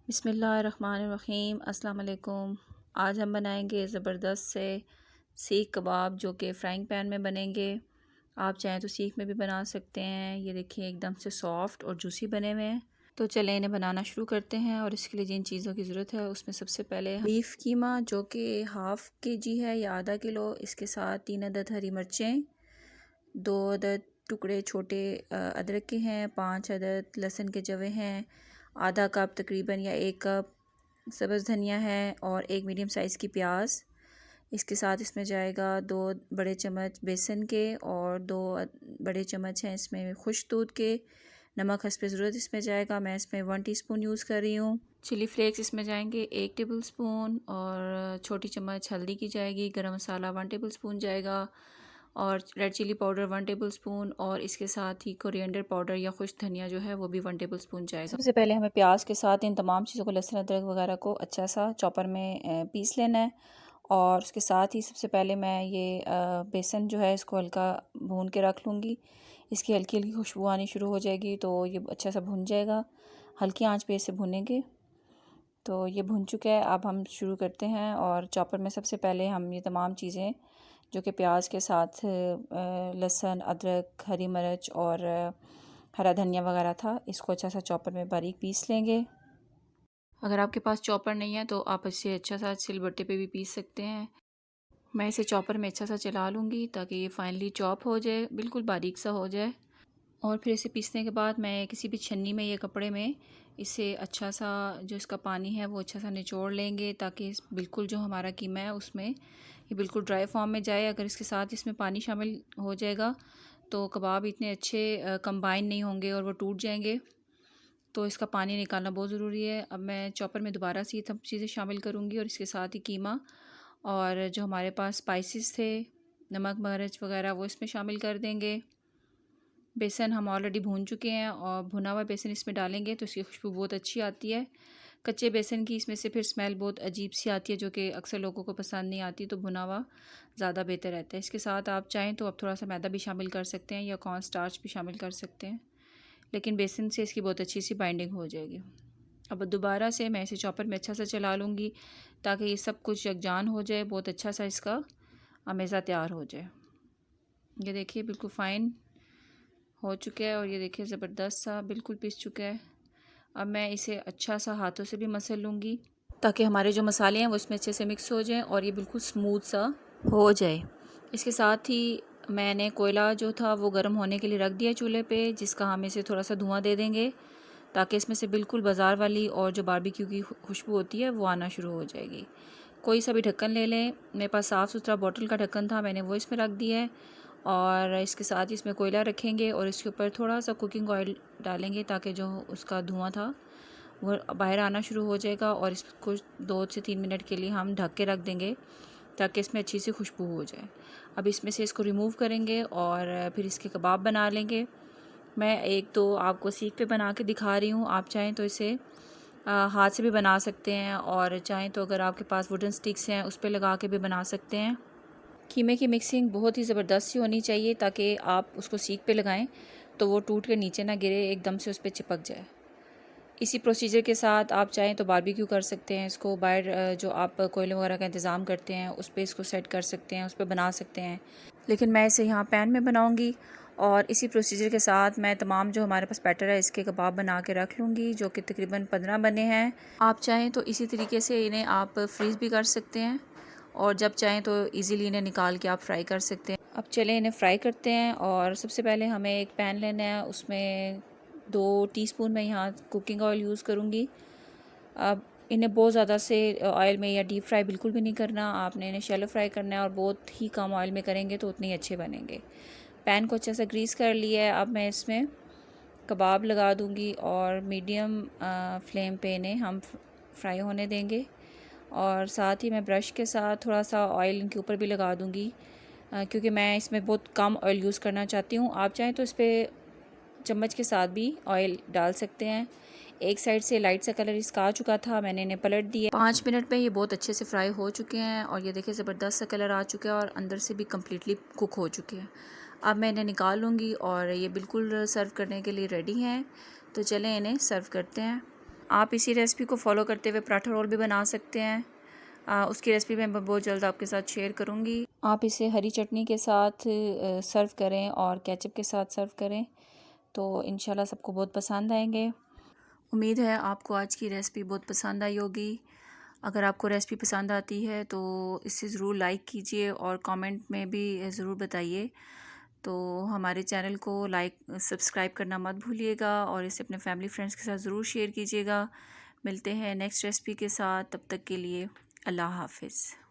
बिस्मिल्लाहिर्रहमानिर्रहीम अस्सलाम वालेकुम। आज हम बनाएंगे ज़बरदस्त से सीख कबाब जो कि फ़्राइंग पैन में बनेंगे। आप चाहें तो सीख में भी बना सकते हैं। ये देखिए एकदम से सॉफ़्ट और जूसी बने हुए हैं। तो चलें इन्हें बनाना शुरू करते हैं। और इसके लिए जिन चीज़ों की ज़रूरत है उसमें सबसे पहले बीफ कीमा जो कि हाफ़ kg है या आधा किलो। इसके साथ 3 अदद हरी मिर्चें, 2 अदद टुकड़े छोटे अदरक के हैं, 5 अदद लहसुन के जवे हैं, आधा कप तकरीबन या 1 कप सब्ज़ धनिया है और 1 मीडियम साइज़ की प्याज। इसके साथ इसमें जाएगा 2 बड़े चम्मच बेसन के और 2 बड़े चम्मच हैं इसमें खुश्क दूध के। नमक हस्ब ज़रूरत इसमें जाएगा। मैं इसमें 1 टीस्पून यूज़ कर रही हूँ। चिली फ्लेक्स इसमें जाएंगे 1 टेबल स्पून और छोटी चम्मच हल्दी की जाएगी। गरम मसाला 1 टेबल स्पून जाएगा और red chilli powder 1 tablespoon और इसके साथ ही कोरिएंडर पाउडर या खुश्क धनिया जो है वो भी 1 टेबल स्पून जाएगा। सबसे पहले हमें प्याज के साथ इन तमाम चीज़ों को लहसुन अदरक वगैरह को अच्छा सा चॉपर में पीस लेना है। और उसके साथ ही सबसे पहले मैं ये बेसन जो है इसको हल्का भून के रख लूँगी। इसकी हल्की हल्की खुशबू आनी शुरू हो जाएगी तो ये अच्छा सा भुन जाएगा। हल्की आंच पे इसे भुनेंगे। तो ये भुन चुका है। अब हम शुरू करते हैं और चॉपर में सबसे पहले हम ये तमाम चीज़ें जो कि प्याज के साथ लहसुन, अदरक, हरी मिर्च और हरा धनिया वगैरह था, इसको अच्छा सा चॉपर में बारीक पीस लेंगे। अगर आपके पास चॉपर नहीं है तो आप इसे अच्छा सा सिलबट्टे पे भी पीस सकते हैं। मैं इसे चॉपर में अच्छा सा चला लूँगी ताकि ये फाइनली चॉप हो जाए, बिल्कुल बारीक सा हो जाए। और फिर इसे पीसने के बाद मैं किसी भी छन्नी में या कपड़े में इसे अच्छा सा जो इसका पानी है वो अच्छा सा निचोड़ लेंगे ताकि बिल्कुल जो हमारा कीमा है उसमें ये बिल्कुल ड्राई फॉर्म में जाए। अगर इसके साथ इसमें पानी शामिल हो जाएगा तो कबाब इतने अच्छे कंबाइन नहीं होंगे और वो टूट जाएंगे। तो इसका पानी निकालना बहुत ज़रूरी है। अब मैं चॉपर में दोबारा से ये सब चीज़ें शामिल करूँगी और इसके साथ ही कीमा और जो हमारे पास स्पाइसेस थे, नमक मिर्च वगैरह, वो इसमें शामिल कर देंगे। बेसन हम ऑलरेडी भून चुके हैं और भुना हुआ बेसन इसमें डालेंगे तो इसकी खुशबू बहुत अच्छी आती है। कच्चे बेसन की इसमें से फिर स्मेल बहुत अजीब सी आती है जो कि अक्सर लोगों को पसंद नहीं आती, तो भुना हुआ ज़्यादा बेहतर रहता है। इसके साथ आप चाहें तो आप थोड़ा सा मैदा भी शामिल कर सकते हैं या कॉर्न स्टार्च भी शामिल कर सकते हैं, लेकिन बेसन से इसकी बहुत अच्छी सी बाइंडिंग हो जाएगी। अब दोबारा से मैं इसे चॉपर में अच्छा सा चला लूँगी ताकि ये सब कुछ यकजान हो जाए, बहुत अच्छा सा इसका अमेज़ा तैयार हो जाए। ये देखिए बिल्कुल फ़ाइन हो चुका है और ये देखिए ज़बरदस्त सा बिल्कुल पिस चुका है। अब मैं इसे अच्छा सा हाथों से भी मसल लूँगी ताकि हमारे जो मसाले हैं वो इसमें अच्छे से मिक्स हो जाएं और ये बिल्कुल स्मूथ सा हो जाए। इसके साथ ही मैंने कोयला जो था वो गर्म होने के लिए रख दिया चूल्हे पे, जिसका हम इसे थोड़ा सा धुआं दे देंगे ताकि इसमें से बिल्कुल बाज़ार वाली और जो बारबेक्यू की खुशबू होती है वो आना शुरू हो जाएगी। कोई सा भी ढक्कन ले लें। मेरे पास साफ़ सुथरा बॉटल का ढक्कन था, मैंने वो इसमें रख दिया है। और इसके साथ ही इसमें कोयला रखेंगे और इसके ऊपर थोड़ा सा कुकिंग ऑयल डालेंगे ताकि जो उसका धुआं था वो बाहर आना शुरू हो जाएगा। और इसको 2 से 3 मिनट के लिए हम ढक के रख देंगे ताकि इसमें अच्छी सी खुशबू हो जाए। अब इसमें से इसको रिमूव करेंगे और फिर इसके कबाब बना लेंगे। मैं एक तो आपको सीख पे बना के दिखा रही हूँ, आप चाहें तो इसे हाथ से भी बना सकते हैं और चाहें तो अगर आपके पास वुडन स्टिक्स हैं उस पर लगा के भी बना सकते हैं। कीमे की मिक्सिंग बहुत ही ज़बरदस्त सी होनी चाहिए ताकि आप उसको सीख पे लगाएं तो वो टूट के नीचे ना गिरे, एकदम से उस पर चिपक जाए। इसी प्रोसीजर के साथ आप चाहें तो बारबेक्यू कर सकते हैं। इसको बाहर जो आप कोयले वगैरह का इंतज़ाम करते हैं उस पर इसको सेट कर सकते हैं, उस पर बना सकते हैं, लेकिन मैं इसे यहाँ पैन में बनाऊँगी। और इसी प्रोसीजर के साथ मैं तमाम जो हमारे पास बैटर है इसके कबाब बना के रख लूँगी जो कि तकरीबन 15 बने हैं। आप चाहें तो इसी तरीके से इन्हें आप फ्रीज़ भी कर सकते हैं और जब चाहें तो इजीली इन्हें निकाल के आप फ्राई कर सकते हैं। अब चलें इन्हें फ्राई करते हैं। और सबसे पहले हमें एक पैन लेना है, उसमें 2 टीस्पून मैं यहाँ कुकिंग ऑयल यूज़ करूँगी। अब इन्हें बहुत ज़्यादा से ऑयल में या डीप फ्राई बिल्कुल भी नहीं करना, आपने इन्हें शैलो फ्राई करना है और बहुत ही कम ऑयल में करेंगे तो उतने ही अच्छे बनेंगे। पैन को अच्छे से ग्रीस कर लिया है। अब मैं इसमें कबाब लगा दूँगी और मीडियम फ्लेम पे इन्हें हम फ्राई होने देंगे। और साथ ही मैं ब्रश के साथ थोड़ा सा ऑयल इनके ऊपर भी लगा दूँगी क्योंकि मैं इसमें बहुत कम ऑयल यूज़ करना चाहती हूँ। आप चाहें तो इस पर चम्मच के साथ भी ऑयल डाल सकते हैं। एक साइड से लाइट सा कलर इसका आ चुका था, मैंने इन्हें पलट दिया। 5 मिनट में ये बहुत अच्छे से फ्राई हो चुके हैं और ये देखिए ज़बरदस्त सा कलर आ चुका है और अंदर से भी कम्प्लीटली कुक हो चुके हैं। अब मैं इन्हें निकाल लूँगी और ये बिल्कुल सर्व करने के लिए रेडी हैं। तो चलें इन्हें सर्व करते हैं। आप इसी रेसिपी को फॉलो करते हुए पराठा रोल भी बना सकते हैं। उसकी रेसिपी मैं बहुत जल्द आपके साथ शेयर करूँगी। आप इसे हरी चटनी के साथ सर्व करें और केचप के साथ सर्व करें तो इंशाल्लाह सबको बहुत पसंद आएंगे। उम्मीद है आपको आज की रेसिपी बहुत पसंद आई होगी। अगर आपको रेसिपी पसंद आती है तो इसे ज़रूर लाइक कीजिए और कमेंट में भी ज़रूर बताइए। तो हमारे चैनल को लाइक सब्सक्राइब करना मत भूलिएगा और इसे अपने फैमिली फ्रेंड्स के साथ ज़रूर शेयर कीजिएगा। मिलते हैं नेक्स्ट रेसिपी के साथ, तब तक के लिए अल्लाह हाफ़िज़।